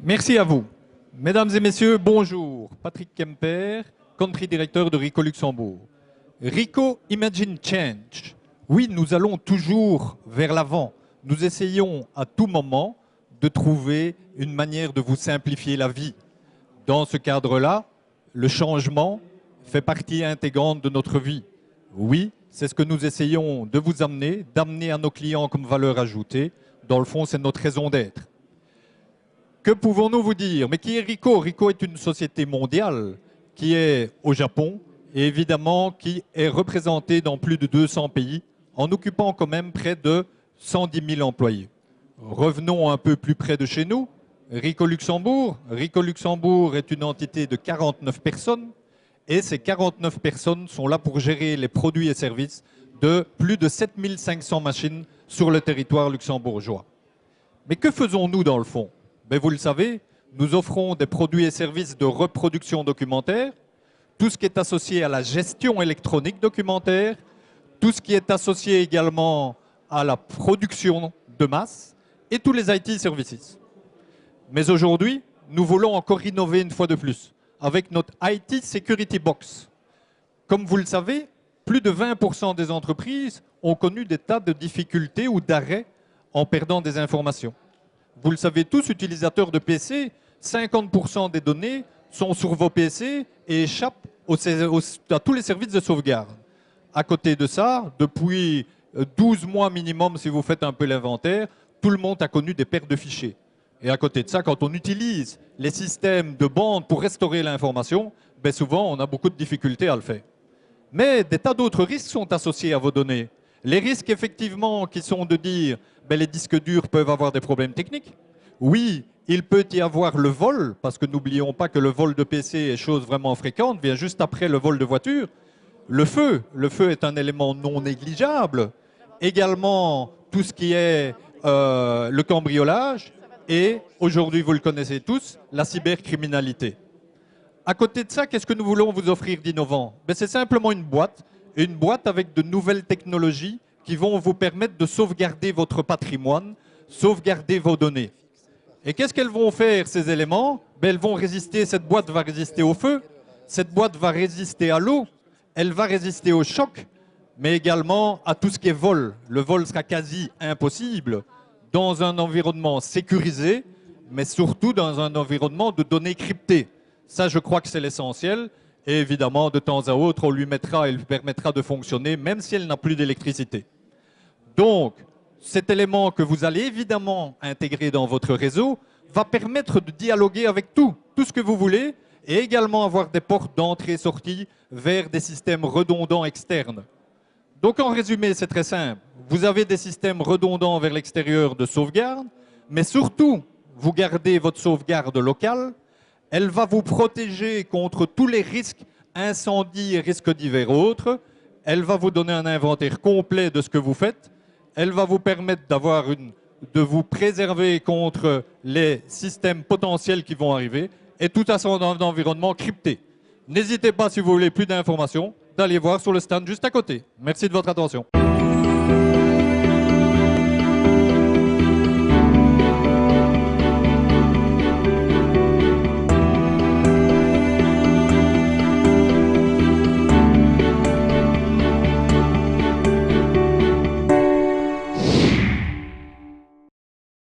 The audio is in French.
Merci à vous. Mesdames et messieurs, bonjour. Patrick Kemper, Country Director de Ricoh Luxembourg. Ricoh Imagine Change. Oui, nous allons toujours vers l'avant. Nous essayons à tout moment de trouver une manière de vous simplifier la vie. Dans ce cadre-là, le changement fait partie intégrante de notre vie. Oui, c'est ce que nous essayons de vous amener, d'amener à nos clients comme valeur ajoutée. Dans le fond, c'est notre raison d'être. Que pouvons-nous vous dire? Mais qui est Ricoh? Ricoh est une société mondiale qui est au Japon et évidemment qui est représentée dans plus de 200 pays en occupant quand même près de 110 000 employés. Revenons un peu plus près de chez nous. Ricoh Luxembourg. Ricoh Luxembourg est une entité de 49 personnes et ces 49 personnes sont là pour gérer les produits et services de plus de 7 500 machines sur le territoire luxembourgeois. Mais que faisons-nous dans le fond? Ben vous le savez, nous offrons des produits et services de reproduction documentaire, tout ce qui est associé à la gestion électronique documentaire, tout ce qui est associé également à la production de masse et tous les IT services. Mais aujourd'hui, nous voulons encore innover une fois de plus avec notre IT Security Box. Comme vous le savez, plus de 20% des entreprises ont connu des tas de difficultés ou d'arrêts en perdant des informations. Vous le savez tous, utilisateurs de PC, 50% des données sont sur vos PC et échappent à tous les services de sauvegarde. À côté de ça, depuis 12 mois minimum, si vous faites un peu l'inventaire, tout le monde a connu des pertes de fichiers. Et à côté de ça, quand on utilise les systèmes de bande pour restaurer l'information, ben souvent on a beaucoup de difficultés à le faire. Mais des tas d'autres risques sont associés à vos données. Les risques effectivement qui sont de dire ben, les disques durs peuvent avoir des problèmes techniques. Oui, il peut y avoir le vol, parce que n'oublions pas que le vol de PC est chose vraiment fréquente, vient juste après le vol de voiture. Le feu est un élément non négligeable. Également tout ce qui est le cambriolage et, aujourd'hui vous le connaissez tous, la cybercriminalité. À côté de ça, qu'est-ce que nous voulons vous offrir d'innovant? Ben, c'est simplement une boîte avec de nouvelles technologies qui vont vous permettre de sauvegarder votre patrimoine, sauvegarder vos données. Et qu'est-ce qu'elles vont faire, ces éléments? Ben, elles vont résister, cette boîte va résister au feu, cette boîte va résister à l'eau, elle va résister au choc, mais également à tout ce qui est vol. Le vol sera quasi impossible dans un environnement sécurisé, mais surtout dans un environnement de données cryptées. Ça, je crois que c'est l'essentiel. Et évidemment, de temps à autre, on lui mettra et lui permettra de fonctionner, même si elle n'a plus d'électricité. Donc, cet élément que vous allez évidemment intégrer dans votre réseau va permettre de dialoguer avec tout ce que vous voulez, et également avoir des portes d'entrée et sortie vers des systèmes redondants externes. Donc, en résumé, c'est très simple. Vous avez des systèmes redondants vers l'extérieur de sauvegarde, mais surtout, vous gardez votre sauvegarde locale. Elle va vous protéger contre tous les risques, incendies et risques divers autres. Elle va vous donner un inventaire complet de ce que vous faites. Elle va vous permettre de vous préserver contre les systèmes potentiels qui vont arriver et tout à son environnement crypté. N'hésitez pas, si vous voulez plus d'informations, d'aller voir sur le stand juste à côté. Merci de votre attention.